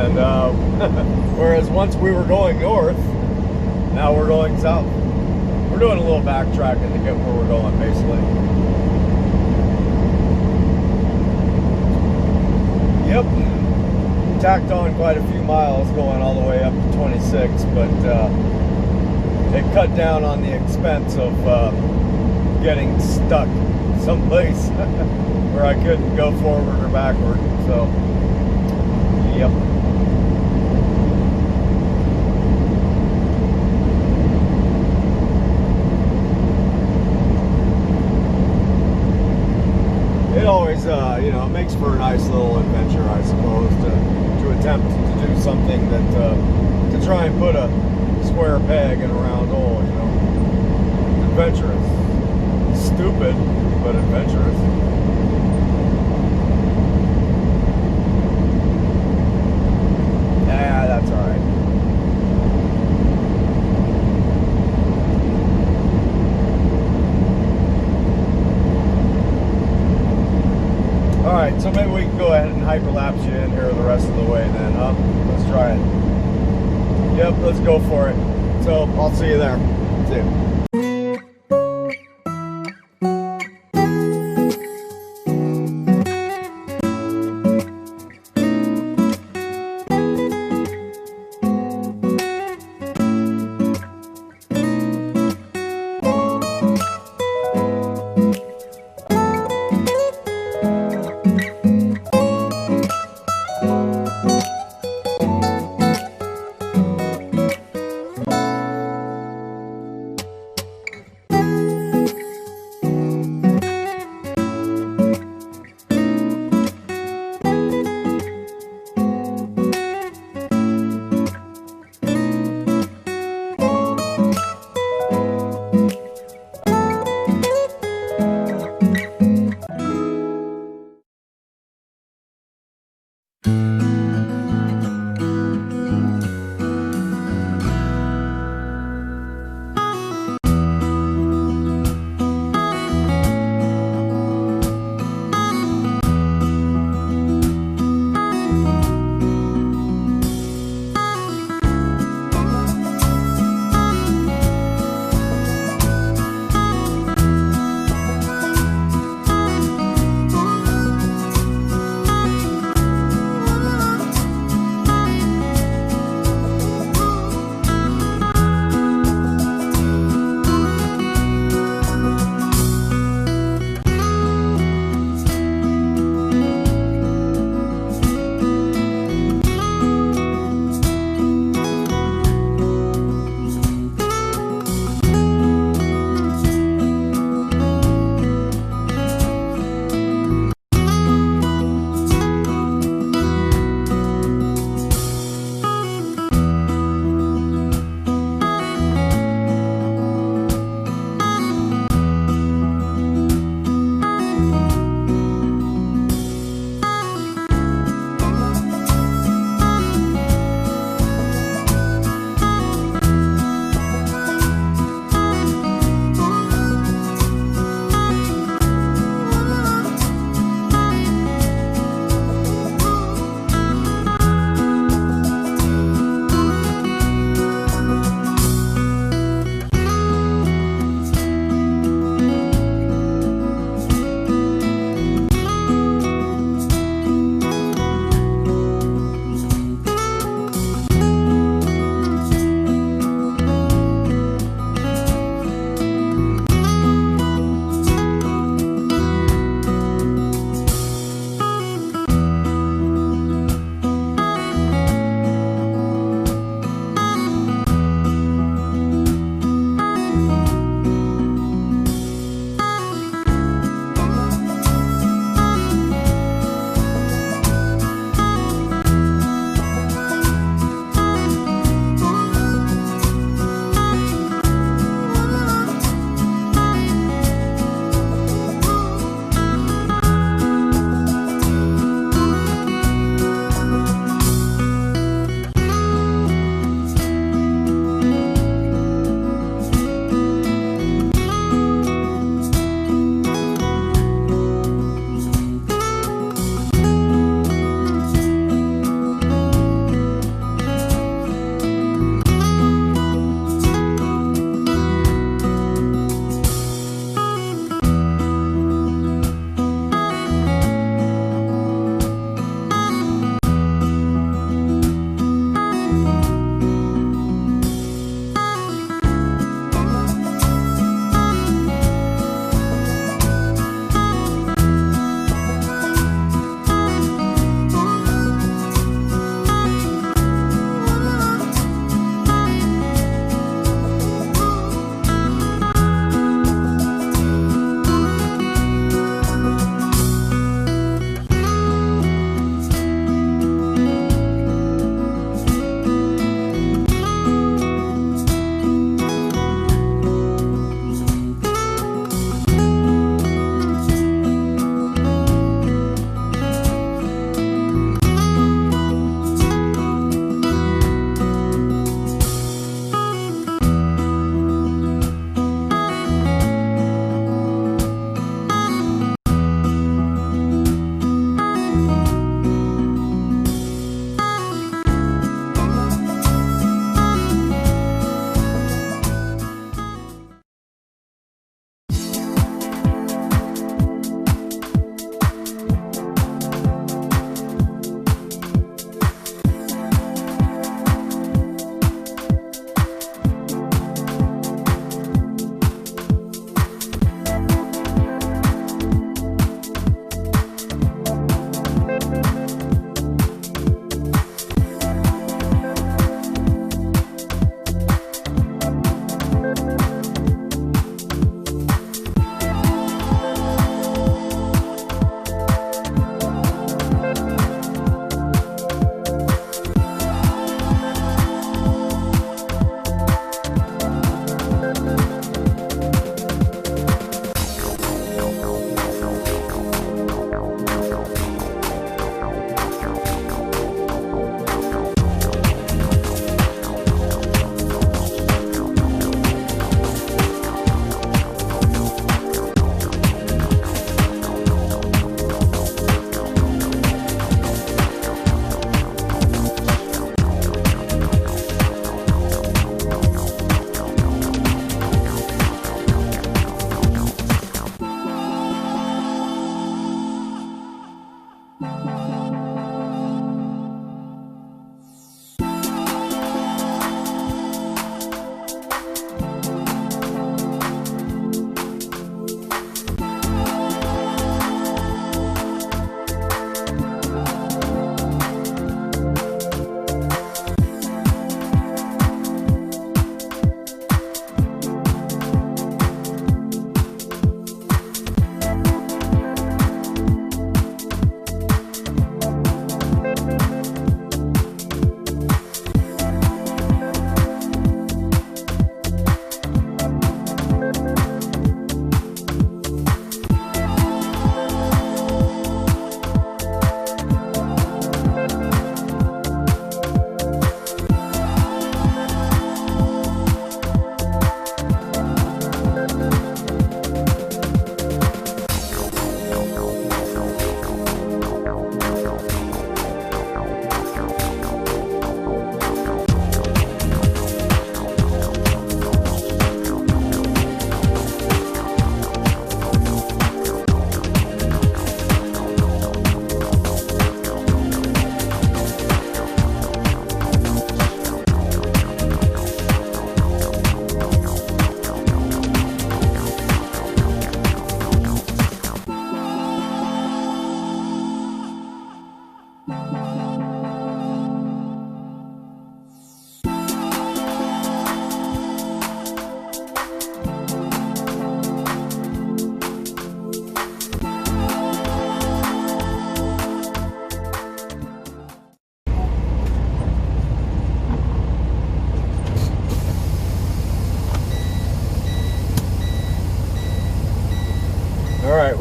And whereas once we were going north, now we're going south. We're doing a little backtracking to get where we're going, basically. Yep. Tacked on quite a few miles going all the way up to 26, but it cut down on the expense of getting stuck someplace where I couldn't go forward or backward. So, yep. It always, you know, it makes for a nice little adventure, I suppose, to attempt to do something that, to try and put a square peg in a round hole, you know. Adventurous. Stupid, but adventurous. Yeah, that's all right. All right, so maybe we can go ahead and hyperlapse you in here the rest of the way then, huh? Let's try it. Yep, let's go for it. So, I'll see you there. See you.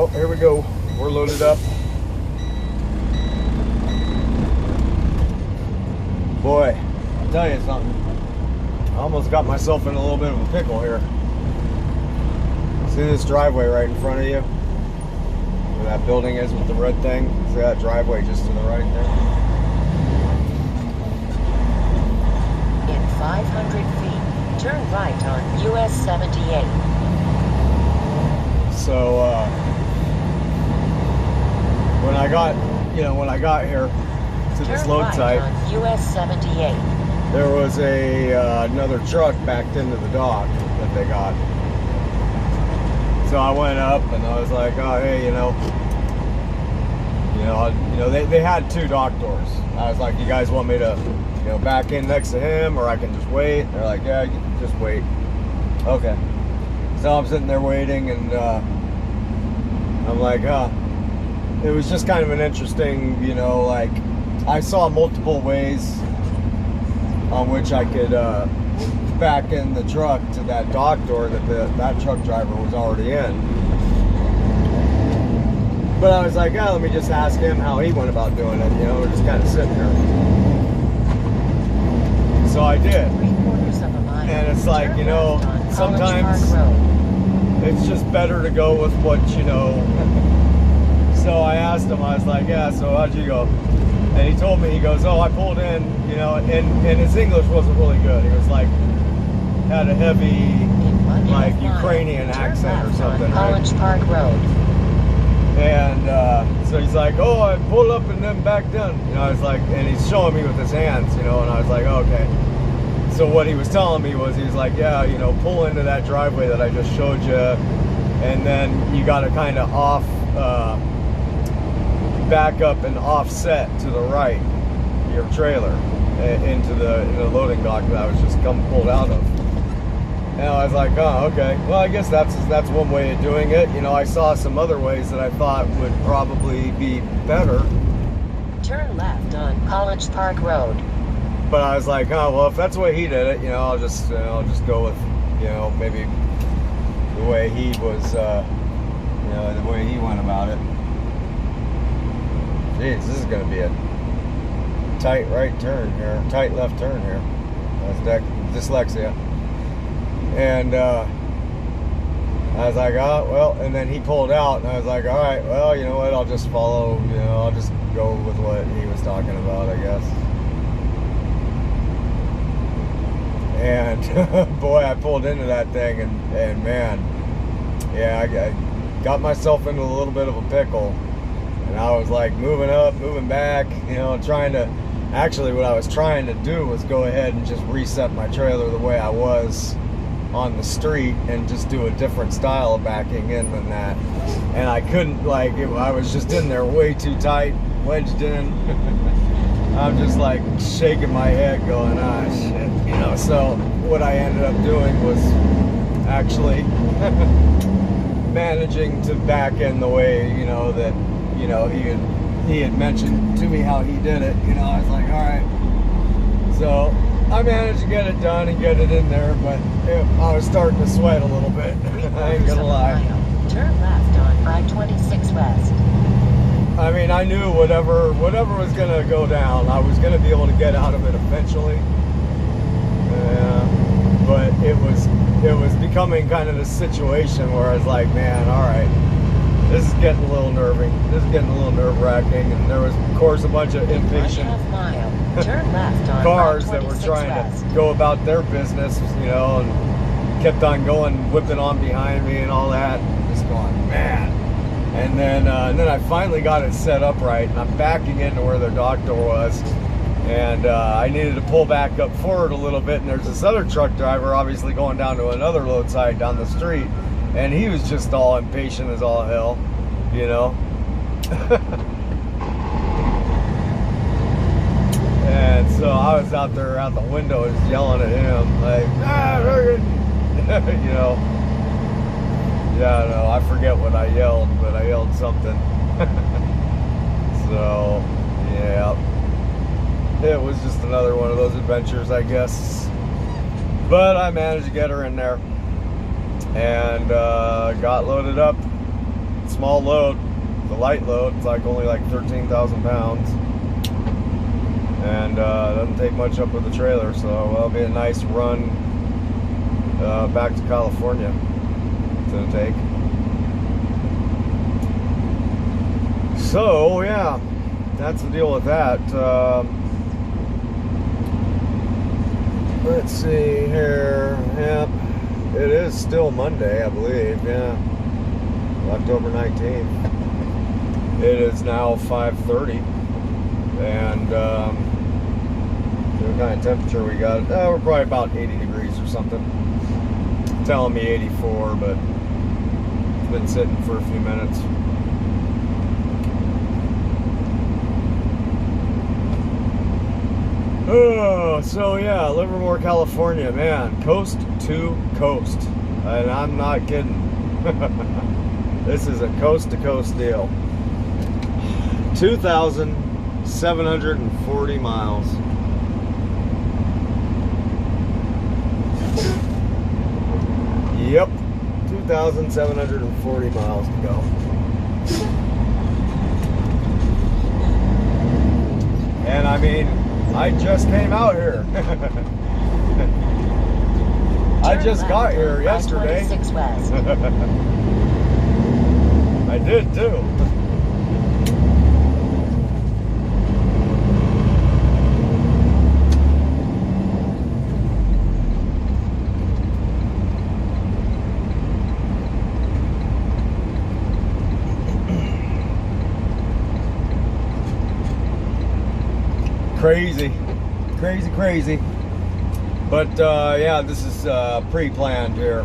well, here we go. We're loaded up. Boy, I'll tell you something. I almost got myself in a little bit of a pickle here. See this driveway right in front of you? Where that building is with the red thing? See that driveway just to the right there? In 500 feet, turn right on US 78. So, when I got here to this load right site, on US 78. there was another truck backed into the dock that they got. So I went up and I was like, oh hey, they had two dock doors. I was like, you guys want me to, back in next to him, or I can just wait? They're like, yeah, you can just wait. Okay. So I'm sitting there waiting, and I'm like, it was just kind of an interesting, like, I saw multiple ways on which I could back in the truck to that dock door that that truck driver was already in. But I was like, let me just ask him how he went about doing it. We're just kind of sitting here. So I did. And it's like, sometimes it's just better to go with what you know. So I asked him, I was like, yeah, so how'd you go? And he told me, he goes, oh, I pulled in, and his English wasn't really good. He was like, had a heavy, like, Ukrainian accent or something, right? College Park Road. And so he's like, oh, I pulled up and then back down. I was like, and he's showing me with his hands, and I was like, oh, okay. So what he was telling me was, he was like, yeah, pull into that driveway that I just showed you, and then you got to kind of back up and offset to the right your trailer into the loading dock that I was just pulled out of. And I was like, oh, okay. Well, I guess that's one way of doing it. I saw some other ways that I thought would probably be better. Turn left on College Park Road. But I was like, oh, well, if that's the way he did it, I'll just go with, maybe the way he was, the way he went about it. Jeez, this is going to be a tight right turn here, tight left turn here. That's dyslexia. And I was like, oh, well, and then he pulled out, and I was like, all right, well, you know what, I'll just follow, I'll just go with what he was talking about, I guess. And boy, I pulled into that thing, and man, yeah, I got myself into a little bit of a pickle. And I was like moving up, moving back, trying to, actually what I was trying to do was go ahead and just reset my trailer the way I was on the street and just do a different style of backing in than that. And I couldn't, I was just in there way too tight, wedged in. I'm just like shaking my head going, ah, shit, So what I ended up doing was actually managing to back in the way, that, he had mentioned to me how he did it. I was like, all right. So I managed to get it done and get it in there, but I was starting to sweat a little bit. I ain't gonna lie. Turn left on I-26 West. I mean, I knew whatever was gonna go down, I was gonna be able to get out of it eventually. But it was becoming kind of this situation where I was like, man, all right, this is getting a little nerving. This is getting a little nerve-wracking, and there was, of course, a bunch of impatient Turn left on cars that were trying to go about their business, and kept on going, whipping on behind me and all that. Just going, man. And then I finally got it set up right, and I'm backing into where their dock door was. And I needed to pull back up forward a little bit, and there's this other truck driver obviously going down to another load site down the street, and he was just all impatient as all hell, And so I was out there out the window just yelling at him like, yeah, no, I forget what I yelled, but I yelled something. So yeah, it was just another one of those adventures, I guess. But I managed to get her in there and got loaded up, small load, the light load. It's like only like 13,000 pounds, and doesn't take much up with the trailer. So it'll be a nice run back to California to take. So yeah, that's the deal with that. Let's see here. Yep, it is still Monday, I believe. Yeah, October 19th. It is now 5:30, and what kind of temperature we got? We're probably about 80 degrees or something. Telling me 84, but it's been sitting for a few minutes. Oh, so yeah, Livermore, California, man, coast to coast, and I'm not kidding. This is a coast-to-coast deal. 2,740 miles. Yep, 2,740 miles to go. And I mean, I just came out here. I just got here yesterday. I-26 west. I did too. Crazy. But yeah, this is pre-planned here.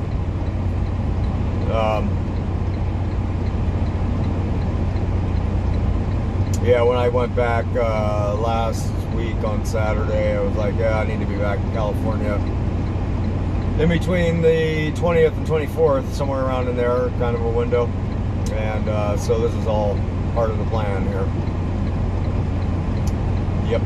Yeah, when I went back last week on Saturday, I was like, yeah, I need to be back in California in between the 20th and 24th, somewhere around in there, kind of a window. And so this is all part of the plan here. Yep.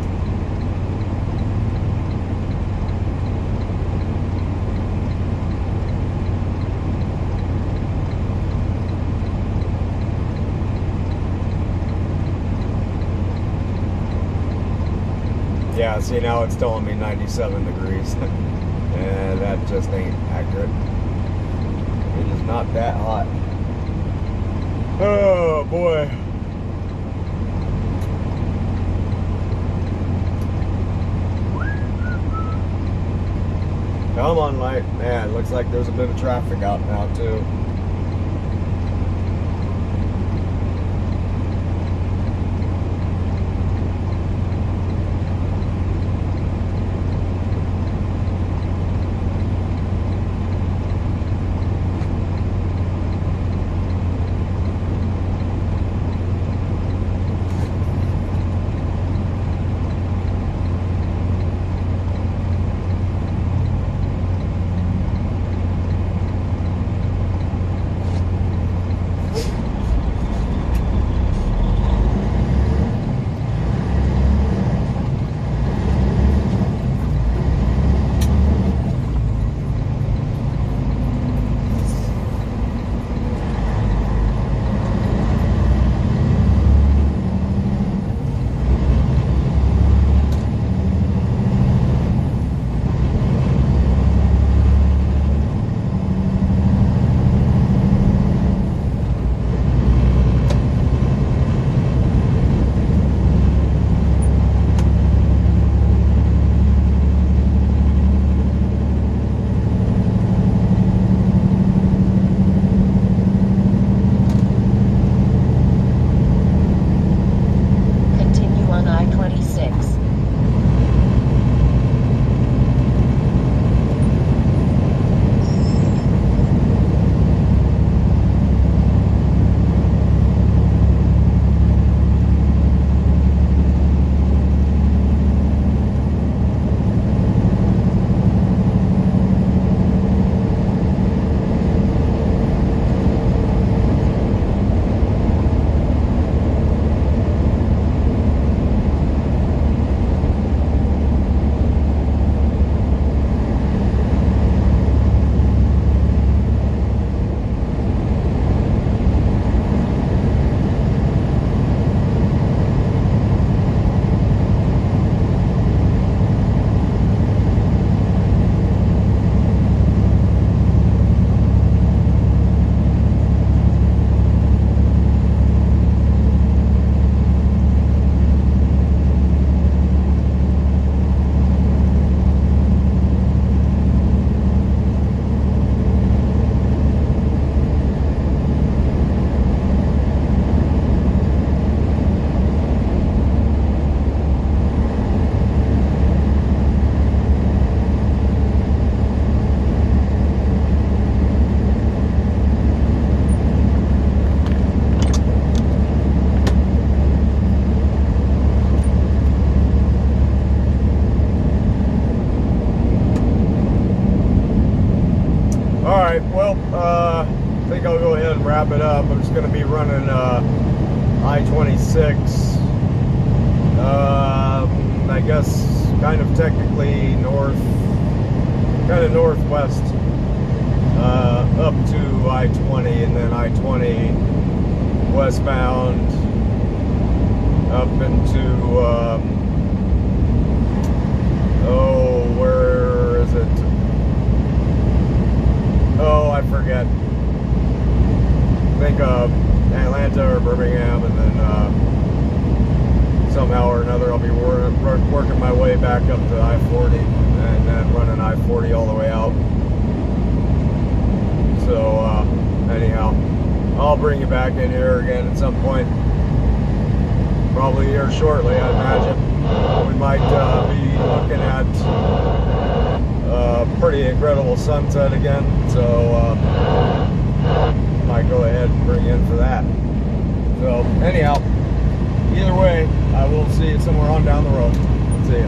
Yeah, see, now it's telling me 97 degrees. And that just ain't accurate. It is not that hot. Oh, boy. Come on, light. Man, looks like there's a bit of traffic out now, too. wrap it up, I'm just going to be running I-26. I guess kind of technically northwest, up to I-20, and then I-20 westbound up into where is it? Oh, I forget. I think Atlanta or Birmingham, and then somehow or another I'll be working my way back up to I-40, and then running I-40 all the way out. So anyhow, I'll bring you back in here again at some point, probably here shortly, I imagine. We might be looking at a pretty incredible sunset again, so might go ahead and bring you in for that. So anyhow, either way, I will see you somewhere on down the road. See you.